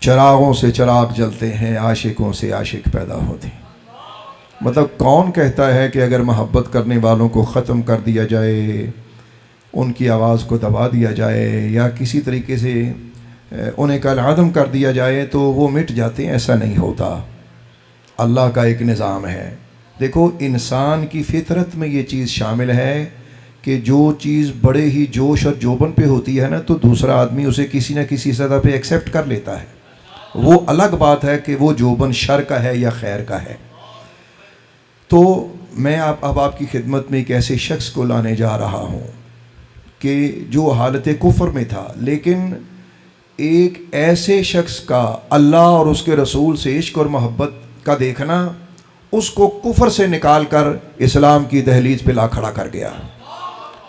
چراغوں سے چراغ جلتے ہیں، عاشقوں سے عاشق پیدا ہوتے ہیں۔ مطلب کون کہتا ہے کہ اگر محبت کرنے والوں کو ختم کر دیا جائے، ان کی آواز کو دبا دیا جائے یا کسی طریقے سے انہیں کالعدم کر دیا جائے تو وہ مٹ جاتے ہیں؟ ایسا نہیں ہوتا۔ اللہ کا ایک نظام ہے۔ دیکھو، انسان کی فطرت میں یہ چیز شامل ہے کہ جو چیز بڑے ہی جوش اور جوبن پہ ہوتی ہے نا، تو دوسرا آدمی اسے کسی نہ کسی سطح پہ ایکسیپٹ کر لیتا ہے۔ وہ الگ بات ہے کہ وہ جوبن شر کا ہے یا خیر کا ہے۔ تو میں اب آپ کی خدمت میں ایک ایسے شخص کو لانے جا رہا ہوں کہ جو حالت کفر میں تھا، لیکن ایک ایسے شخص کا اللہ اور اس کے رسول سے عشق اور محبت کا دیکھنا اس کو کفر سے نکال کر اسلام کی دہلیز پہ لا کھڑا کر گیا۔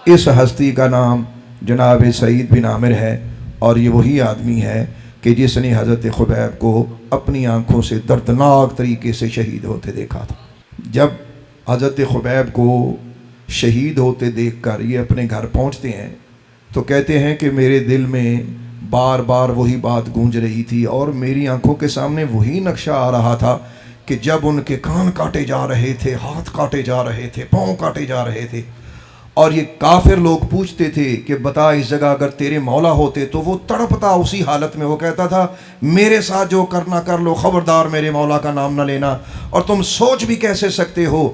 اس ہستی کا نام جناب سعید بن عامر ہے، اور یہ وہی آدمی ہے کہ جس نے حضرت خبیب کو اپنی آنکھوں سے دردناک طریقے سے شہید ہوتے دیکھا تھا۔ جب حضرت خبیب کو شہید ہوتے دیکھ کر یہ اپنے گھر پہنچتے ہیں تو کہتے ہیں کہ میرے دل میں بار بار وہی بات گونج رہی تھی، اور میری آنکھوں کے سامنے وہی نقشہ آ رہا تھا کہ جب ان کے کان کاٹے جا رہے تھے، ہاتھ کاٹے جا رہے تھے، پاؤں کاٹے جا رہے تھے، اور یہ کافر لوگ پوچھتے تھے کہ بتا اس جگہ اگر تیرے مولا ہوتے، تو وہ تڑپتا اسی حالت میں وہ کہتا تھا میرے ساتھ جو کرنا کر لو، خبردار میرے مولا کا نام نہ لینا۔ اور تم سوچ بھی کیسے سکتے ہو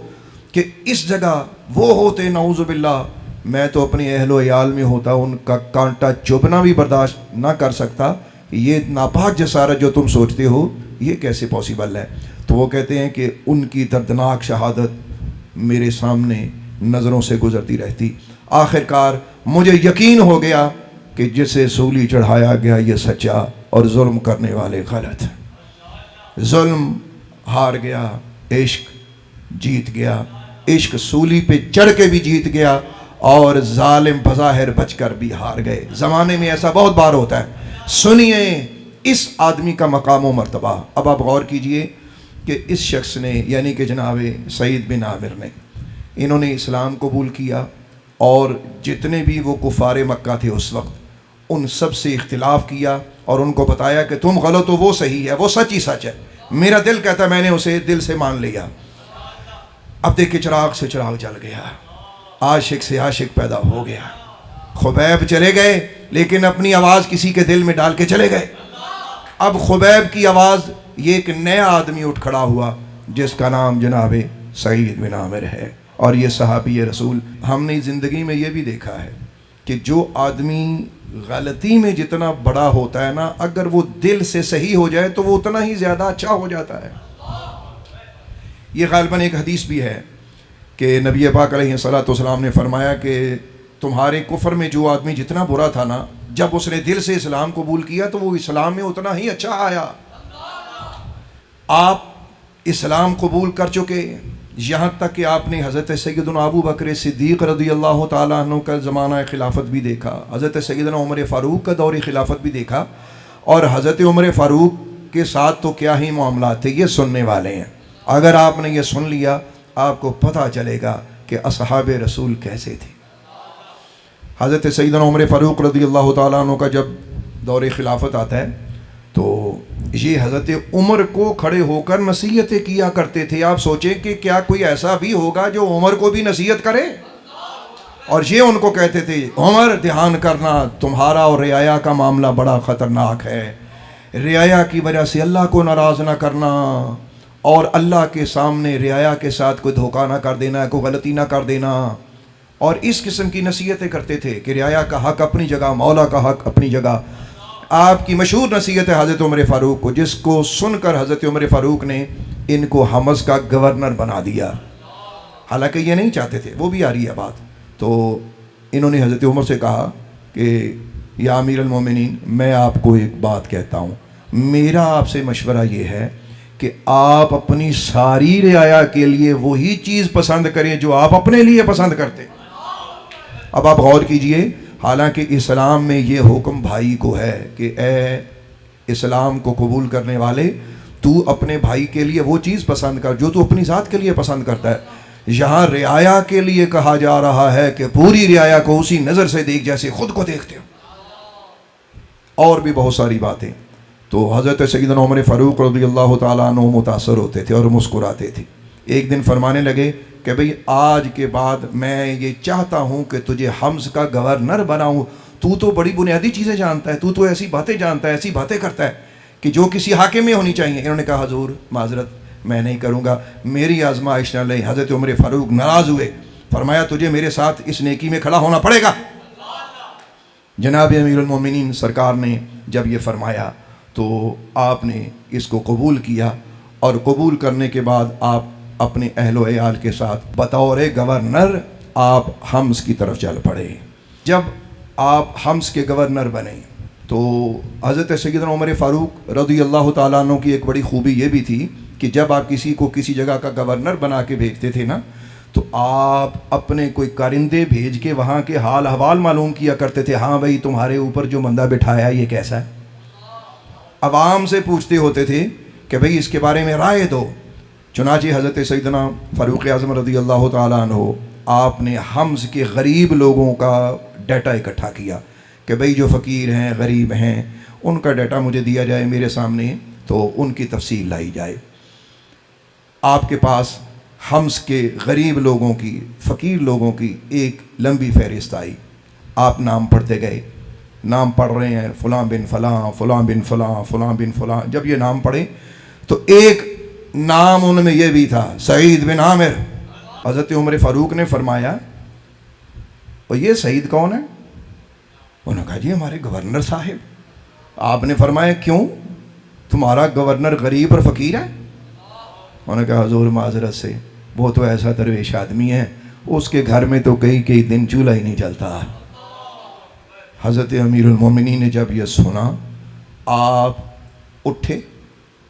کہ اس جگہ وہ ہوتے، نعوذ باللہ، میں تو اپنی اہل و عیال میں ہوتا، ان کا کانٹا چبھنا بھی برداشت نہ کر سکتا۔ یہ ناپاک جسارت جو تم سوچتے ہو، یہ کیسے پاسبل ہے؟ تو وہ کہتے ہیں کہ ان کی دردناک شہادت میرے سامنے نظروں سے گزرتی رہتی۔ آخر کار مجھے یقین ہو گیا کہ جسے سولی چڑھایا گیا یہ سچا، اور ظلم کرنے والے غلط۔ ظلم ہار گیا، عشق جیت گیا۔ عشق سولی پہ چڑھ کے بھی جیت گیا، اور ظالم بظاہر بچ کر بھی ہار گئے۔ زمانے میں ایسا بہت بار ہوتا ہے۔ سنیے اس آدمی کا مقام و مرتبہ۔ اب آپ غور کیجئے کہ اس شخص نے، یعنی کہ جناب سعید بن عامر نے، انہوں نے اسلام قبول کیا، اور جتنے بھی وہ کفار مکہ تھے اس وقت، ان سب سے اختلاف کیا اور ان کو بتایا کہ تم غلط ہو، وہ صحیح ہے، وہ سچ ہی سچ ہے، میرا دل کہتا ہے میں نے اسے دل سے مان لیا۔ اب دیکھیں، چراغ سے چراغ جل گیا، عاشق سے عاشق پیدا ہو گیا۔ خبیب چلے گئے، لیکن اپنی آواز کسی کے دل میں ڈال کے چلے گئے۔ اب خبیب کی آواز، یہ ایک نیا آدمی اٹھ کھڑا ہوا جس کا نام جناب سعید بن عامر ہے، اور یہ صحابی رسول۔ ہم نے زندگی میں یہ بھی دیکھا ہے کہ جو آدمی غلطی میں جتنا بڑا ہوتا ہے نا، اگر وہ دل سے صحیح ہو جائے تو وہ اتنا ہی زیادہ اچھا ہو جاتا ہے۔ یہ غالباً ایک حدیث بھی ہے کہ نبی پاک علیہ الصلوۃ والسلام نے فرمایا کہ تمہارے کفر میں جو آدمی جتنا برا تھا نا، جب اس نے دل سے اسلام قبول کیا تو وہ اسلام میں اتنا ہی اچھا آیا۔ آپ اسلام قبول کر چکے، یہاں تک کہ آپ نے حضرت سیدنا ابو بکر صدیق رضی اللہ تعالیٰ عنہ کا زمانہ خلافت بھی دیکھا، حضرت سیدنا عمر فاروق کا دور خلافت بھی دیکھا، اور حضرت عمر فاروق کے ساتھ تو کیا ہی معاملات تھے، یہ سننے والے ہیں۔ اگر آپ نے یہ سن لیا، آپ کو پتہ چلے گا کہ اصحاب رسول کیسے تھے۔ حضرت سیدنا عمر فاروق رضی اللہ تعالیٰ عنہ کا جب دور خلافت آتا ہے تو یہ حضرت عمر کو کھڑے ہو کر نصیحتیں کیا کرتے تھے۔ آپ سوچیں کہ کیا کوئی ایسا بھی ہوگا جو عمر کو بھی نصیحت کرے؟ اور یہ ان کو کہتے تھے، عمر دھیان کرنا، تمہارا اور رعایا کا معاملہ بڑا خطرناک ہے، رعایا کی وجہ سے اللہ کو ناراض نہ کرنا، اور اللہ کے سامنے رعایا کے ساتھ کوئی دھوکہ نہ کر دینا، کوئی غلطی نہ کر دینا۔ اور اس قسم کی نصیحتیں کرتے تھے کہ رعایا کا حق اپنی جگہ، مولا کا حق اپنی جگہ۔ آپ کی مشہور نصیحت ہے حضرت عمر فاروق کو، جس کو سن کر حضرت عمر فاروق نے ان کو حمص کا گورنر بنا دیا، حالانکہ یہ نہیں چاہتے تھے، وہ بھی آ رہی ہے بات۔ تو انہوں نے حضرت عمر سے کہا کہ یا امیر المومنین، میں آپ کو ایک بات کہتا ہوں، میرا آپ سے مشورہ یہ ہے کہ آپ اپنی ساری رعایا کے لیے وہی چیز پسند کریں جو آپ اپنے لیے پسند کرتے۔ اب آپ غور کیجئے، حالانکہ اسلام میں یہ حکم بھائی کو ہے کہ اے اسلام کو قبول کرنے والے، تو اپنے بھائی کے لیے وہ چیز پسند کر جو تو اپنی ذات کے لیے پسند کرتا ہے۔ یہاں رعایا کے لیے کہا جا رہا ہے کہ پوری رعایا کو اسی نظر سے دیکھ جیسے خود کو دیکھتے ہو۔ اور بھی بہت ساری باتیں۔ تو حضرت سیدنا عمر فاروق رضی اللہ تعالیٰ عنہ متاثر ہوتے تھے اور مسکراتے تھے. ایک دن فرمانے لگے کہ بھئی آج کے بعد میں یہ چاہتا ہوں کہ تجھے حمز کا گورنر بناؤں. تو بڑی بنیادی چیزیں جانتا ہے, تو ایسی باتیں جانتا ہے, ایسی باتیں کرتا ہے کہ جو کسی حاکم میں ہونی چاہیے. انہوں نے کہا حضور معذرت میں نہیں کروں گا, میری آزمائش نہ لیں. حضرت عمر فاروق ناراض ہوئے, فرمایا تجھے میرے ساتھ اس نیکی میں کھڑا ہونا پڑے گا. جناب امیر المومنین سرکار نے جب یہ فرمایا تو آپ نے اس کو قبول کیا, اور قبول کرنے کے بعد آپ اپنے اہل و عیال کے ساتھ بطور گورنر آپ حمز کی طرف چل پڑے. جب آپ حمز کے گورنر بنے تو حضرت سیدنا عمر فاروق رضی اللہ تعالیٰ عنہ کی ایک بڑی خوبی یہ بھی تھی کہ جب آپ کسی کو کسی جگہ کا گورنر بنا کے بھیجتے تھے نا, تو آپ اپنے کوئی کارندے بھیج کے وہاں کے حال احوال معلوم کیا کرتے تھے. ہاں بھائی تمہارے اوپر جو بندہ بٹھایا یہ کیسا ہے. عوام سے پوچھتے ہوتے تھے کہ بھئی اس کے بارے میں رائے دو. چنانچہ حضرت سیدنا فاروق اعظم رضی اللہ تعالیٰ عنہ آپ نے حمز کے غریب لوگوں کا ڈیٹا اکٹھا کیا کہ بھئی جو فقیر ہیں غریب ہیں ان کا ڈیٹا مجھے دیا جائے میرے سامنے, تو ان کی تفصیل لائی جائے. آپ کے پاس حمز کے غریب لوگوں کی, فقیر لوگوں کی ایک لمبی فہرست آئی. آپ نام پڑھتے گئے, نام پڑھ رہے ہیں فلاں بن فلاں, فلاں بن فلاں, فلاں بن فلاں. جب یہ نام پڑھے تو ایک نام ان میں یہ بھی تھا, سعید بن عامر. حضرت عمر فاروق نے فرمایا اور یہ سعید کون ہے؟ انہوں نے کہا جی ہمارے گورنر صاحب. آپ نے فرمایا کیوں, تمہارا گورنر غریب اور فقیر ہے؟ انہوں نے کہا حضور معذرت سے وہ تو ایسا درویش آدمی ہے, اس کے گھر میں تو کئی دن چولہا ہی نہیں جلتا. حضرت امیر المومنین نے جب یہ سنا آپ اٹھے,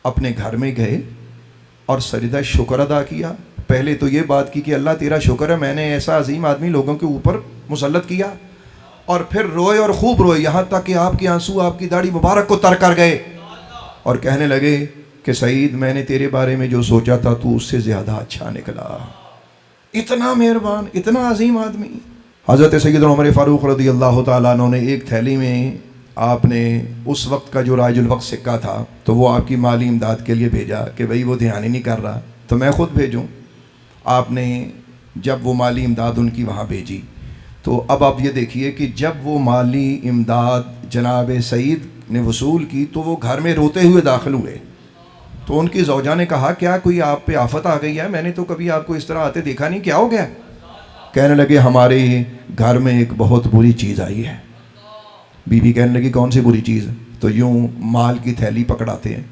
اپنے گھر میں گئے اور سجدہ شکر ادا کیا. پہلے تو یہ بات کی کہ اللہ تیرا شکر ہے میں نے ایسا عظیم آدمی لوگوں کے اوپر مسلط کیا, اور پھر روئے اور خوب روئے, یہاں تک کہ آپ کے آنسو آپ کی داڑھی مبارک کو تر کر گئے, اور کہنے لگے کہ سعید میں نے تیرے بارے میں جو سوچا تھا تو اس سے زیادہ اچھا نکلا. اتنا مہربان, اتنا عظیم آدمی. حضرت سیدنا عمر فاروق رضی اللہ تعالیٰ عنہ نے ایک تھیلی میں آپ نے اس وقت کا جو رائج الوقت سکہ تھا تو وہ آپ کی مالی امداد کے لیے بھیجا کہ بھئی وہ دھیان ہی نہیں کر رہا تو میں خود بھیجوں. آپ نے جب وہ مالی امداد ان کی وہاں بھیجی تو اب آپ یہ دیکھیے کہ جب وہ مالی امداد جناب سعید نے وصول کی تو وہ گھر میں روتے ہوئے داخل ہوئے. تو ان کی زوجہ نے کہا کیا کوئی آپ پہ آفت آ گئی ہے, میں نے تو کبھی آپ کو اس طرح آتے دیکھا نہیں, کیا ہو گیا؟ کہنے لگے ہمارے گھر میں ایک بہت بری چیز آئی ہے. بیوی کہنے لگی کون سی بری چیز؟ تو یوں مال کی تھیلی پکڑاتے ہیں.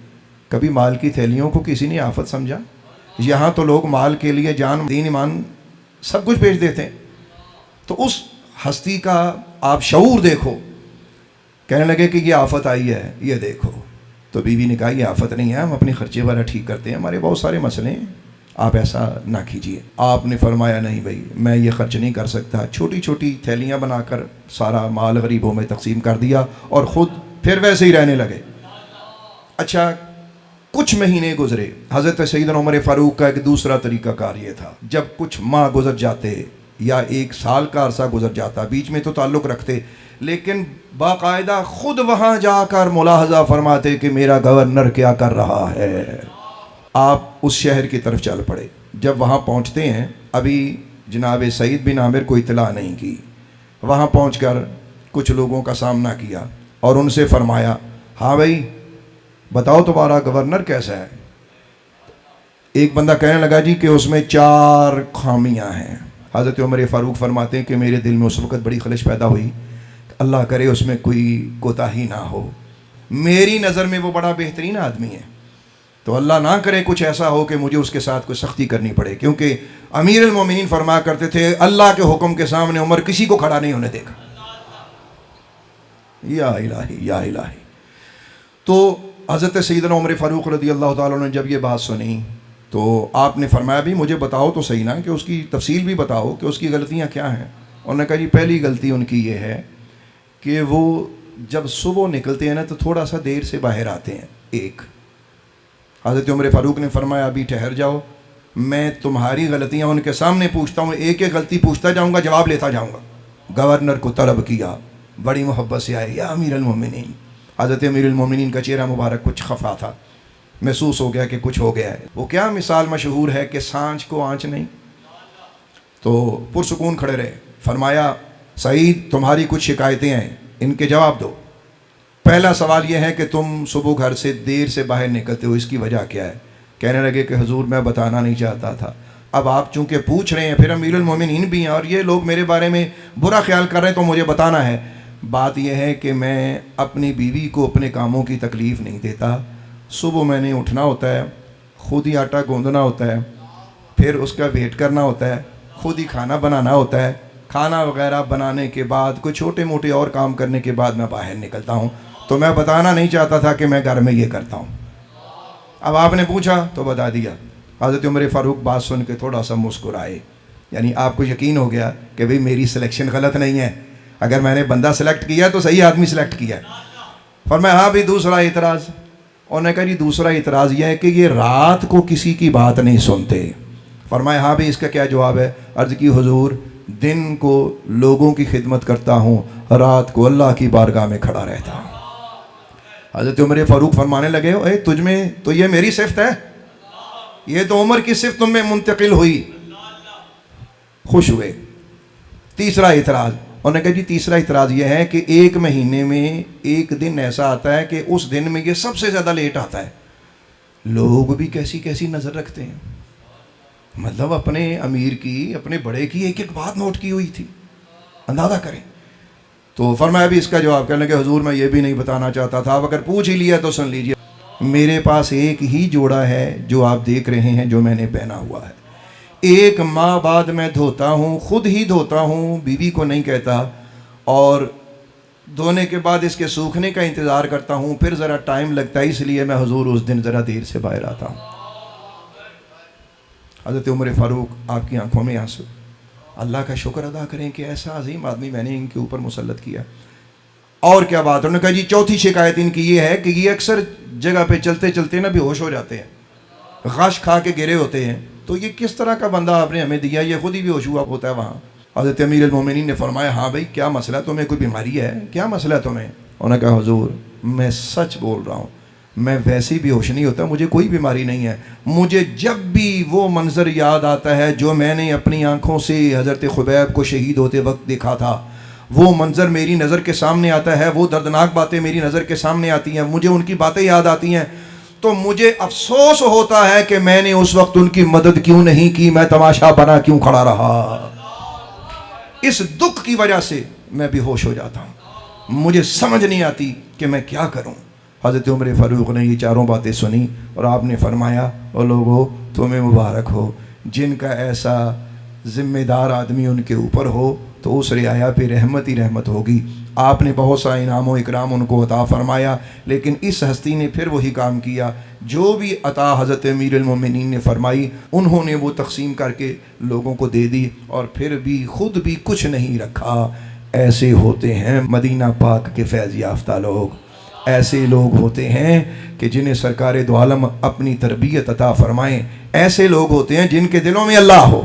کبھی مال کی تھیلیوں کو کسی نے آفت سمجھا؟ یہاں تو لوگ مال کے لیے جان دین ایمان سب کچھ بیچ دیتے ہیں. تو اس ہستی کا آپ شعور دیکھو. کہنے لگے کہ یہ آفت آئی ہے, یہ دیکھو. تو بیوی نے کہا یہ آفت نہیں ہے, ہم اپنے خرچے والا ٹھیک کرتے ہیں, ہمارے بہت سارے مسئلے ہیں, آپ ایسا نہ کیجیے. آپ نے فرمایا نہیں بھائی میں یہ خرچ نہیں کر سکتا. چھوٹی چھوٹی تھیلیاں بنا کر سارا مال غریبوں میں تقسیم کر دیا اور خود پھر ویسے ہی رہنے لگے. اچھا کچھ مہینے گزرے. حضرت سیدنا عمر فاروق کا ایک دوسرا طریقہ کار یہ تھا, جب کچھ ماہ گزر جاتے یا ایک سال کا عرصہ گزر جاتا, بیچ میں تو تعلق رکھتے, لیکن باقاعدہ خود وہاں جا کر ملاحظہ فرماتے کہ میرا گورنر کیا کر رہا ہے. آپ اس شہر کی طرف چل پڑے. جب وہاں پہنچتے ہیں, ابھی جناب سعید بن عامر کو اطلاع نہیں کی. وہاں پہنچ کر کچھ لوگوں کا سامنا کیا اور ان سے فرمایا ہاں بھائی بتاؤ تمہارا گورنر کیسا ہے؟ ایک بندہ کہنے لگا جی کہ اس میں 4 خامیاں ہیں. حضرت عمر فاروق فرماتے ہیں کہ میرے دل میں اس وقت بڑی خلش پیدا ہوئی, اللہ کرے اس میں کوئی کوتاہی نہ ہو. میری نظر میں وہ بڑا بہترین آدمی ہے, تو اللہ نہ کرے کچھ ایسا ہو کہ مجھے اس کے ساتھ کوئی سختی کرنی پڑے. کیونکہ امیر المومنین فرمایا کرتے تھے اللہ کے حکم کے سامنے عمر کسی کو کھڑا نہیں ہونے دے گا. یا الہی یا الہی. تو حضرت سیدنا عمر فاروق رضی اللہ تعالیٰ نے جب یہ بات سنی تو آپ نے فرمایا بھی مجھے بتاؤ تو صحیح نا کہ اس کی تفصیل بھی بتاؤ کہ اس کی غلطیاں کیا ہیں. انہوں نے کہا جی پہلی غلطی ان کی یہ ہے کہ وہ جب صبح نکلتے ہیں نا تو تھوڑا سا دیر سے باہر آتے ہیں. ایک حضرت عمر فاروق نے فرمایا ابھی ٹھہر جاؤ, میں تمہاری غلطیاں ان کے سامنے پوچھتا ہوں, ایک ایک غلطی پوچھتا جاؤں گا, جواب لیتا جاؤں گا. گورنر کو طلب کیا, بڑی محبت سے آئے, یا امیر المومنین حضرت امیر المومنین کا چہرہ مبارک کچھ خفا تھا، محسوس ہو گیا کہ کچھ ہو گیا ہے۔ وہ کیا مثال مشہور ہے کہ سانچ کو آنچ نہیں، تو پرسکون کھڑے رہے۔ فرمایا سعید تمہاری کچھ شکایتیں ہیں، ان کے جواب دو۔ پہلا سوال یہ ہے کہ تم صبح گھر سے دیر سے باہر نکلتے ہو، اس کی وجہ کیا ہے؟ کہنے لگے کہ حضور میں بتانا نہیں چاہتا تھا، اب آپ چونکہ پوچھ رہے ہیں، پھر امیر المومنین بھی ہیں اور یہ لوگ میرے بارے میں برا خیال کر رہے ہیں تو مجھے بتانا ہے۔ بات یہ ہے کہ میں اپنی بیوی کو اپنے کاموں کی تکلیف نہیں دیتا۔ صبح میں نے اٹھنا ہوتا ہے، خود ہی آٹا گوندنا ہوتا ہے، پھر اس کا ویٹ کرنا ہوتا ہے، خود ہی کھانا بنانا ہوتا ہے، کھانا وغیرہ بنانے کے بعد کچھ چھوٹے موٹے اور کام کرنے کے بعد میں باہر نکلتا ہوں، تو میں بتانا نہیں چاہتا تھا کہ میں گھر میں یہ کرتا ہوں۔ اب آپ نے پوچھا تو بتا دیا۔ حضرت عمر فاروق بات سن کے تھوڑا سا مسکرائے، یعنی آپ کو یقین ہو گیا کہ بھئی میری سلیکشن غلط نہیں ہے، اگر میں نے بندہ سلیکٹ کیا تو صحیح آدمی سلیکٹ کیا ہے۔ فرمایا ہاں بھی دوسرا اعتراض؟ انہوں نے کہا جی دوسرا اعتراض یہ ہے کہ یہ رات کو کسی کی بات نہیں سنتے۔ فرمایا ہاں بھی اس کا کیا جواب ہے؟ عرض کی حضور دن کو لوگوں کی خدمت کرتا ہوں، رات کو اللہ کی بارگاہ میں کھڑا رہتا ہوں۔ حضرت عمر فاروق فرمانے لگے اے تجھ میں تو یہ میری صفت ہے، یہ تو عمر کی صفت تم میں منتقل ہوئی۔ خوش ہوئے۔ تیسرا اعتراض، انہوں نے کہا جی تیسرا اعتراض یہ ہے کہ ایک مہینے میں ایک دن ایسا آتا ہے کہ اس دن میں یہ سب سے زیادہ لیٹ آتا ہے۔ لوگ بھی کیسی کیسی نظر رکھتے ہیں، مطلب اپنے امیر کی، اپنے بڑے کی ایک ایک بات نوٹ کی ہوئی تھی، اندازہ کریں۔ تو فرمایا بھی اس کا جواب، کہنے لگے حضور میں یہ بھی نہیں بتانا چاہتا تھا، اب اگر پوچھ ہی لیا تو سن لیجئے، میرے پاس ایک ہی جوڑا ہے جو آپ دیکھ رہے ہیں، جو میں نے پہنا ہوا ہے، ایک ماہ بعد میں دھوتا ہوں، خود ہی دھوتا ہوں، بیوی کو نہیں کہتا، اور دھونے کے بعد اس کے سوکھنے کا انتظار کرتا ہوں، پھر ذرا ٹائم لگتا ہے، اس لیے میں حضور اس دن ذرا دیر سے باہر آتا ہوں۔ حضرت عمر فاروق آپ کی آنکھوں میں آنسو، اللہ کا شکر ادا کریں کہ ایسا عظیم آدمی میں نے ان کے اوپر مسلط کیا۔ اور کیا بات؟ انہوں نے کہا جی چوتھی شکایت ان کی یہ ہے کہ یہ اکثر جگہ پہ چلتے چلتے نا بے ہوش ہو جاتے ہیں، غش کھا کے گرے ہوتے ہیں، تو یہ کس طرح کا بندہ آپ نے ہمیں دیا؟ یہ خود ہی بے ہوش ہوا ہوتا ہے وہاں۔ حضرت امیر المومنین نے فرمایا ہاں بھائی کیا مسئلہ، تمہیں کوئی بیماری ہے؟ کیا مسئلہ ہے تمہیں؟ انہوں نے کہا حضور میں سچ بول رہا ہوں، میں ویسے بھی ہوش نہیں ہوتا، مجھے کوئی بیماری نہیں ہے، مجھے جب بھی وہ منظر یاد آتا ہے جو میں نے اپنی آنکھوں سے حضرت خبیب کو شہید ہوتے وقت دیکھا تھا، وہ منظر میری نظر کے سامنے آتا ہے، وہ دردناک باتیں میری نظر کے سامنے آتی ہیں، مجھے ان کی باتیں یاد آتی ہیں، تو مجھے افسوس ہوتا ہے کہ میں نے اس وقت ان کی مدد کیوں نہیں کی، میں تماشا بنا کیوں کھڑا رہا۔ اس دکھ کی وجہ سے میں بے ہوش ہو جاتا ہوں، مجھے سمجھ نہیں آتی کہ میں کیا کروں۔ حضرت عمر فاروق نے یہ چاروں باتیں سنی اور آپ نے فرمایا او لوگو تمہیں مبارک ہو، جن کا ایسا ذمہ دار آدمی ان کے اوپر ہو تو اس رعایا پہ رحمت ہی رحمت ہوگی۔ آپ نے بہت سا انعام و اکرام ان کو عطا فرمایا، لیکن اس ہستی نے پھر وہی کام کیا، جو بھی عطا حضرت امیر المومنین نے فرمائی انہوں نے وہ تقسیم کر کے لوگوں کو دے دی، اور پھر بھی خود بھی کچھ نہیں رکھا۔ ایسے ہوتے ہیں مدینہ پاک کے فیض یافتہ لوگ، ایسے لوگ ہوتے ہیں کہ جنہیں سرکار دو عالم اپنی تربیت عطا فرمائیں، ایسے لوگ ہوتے ہیں جن کے دلوں میں اللہ ہو۔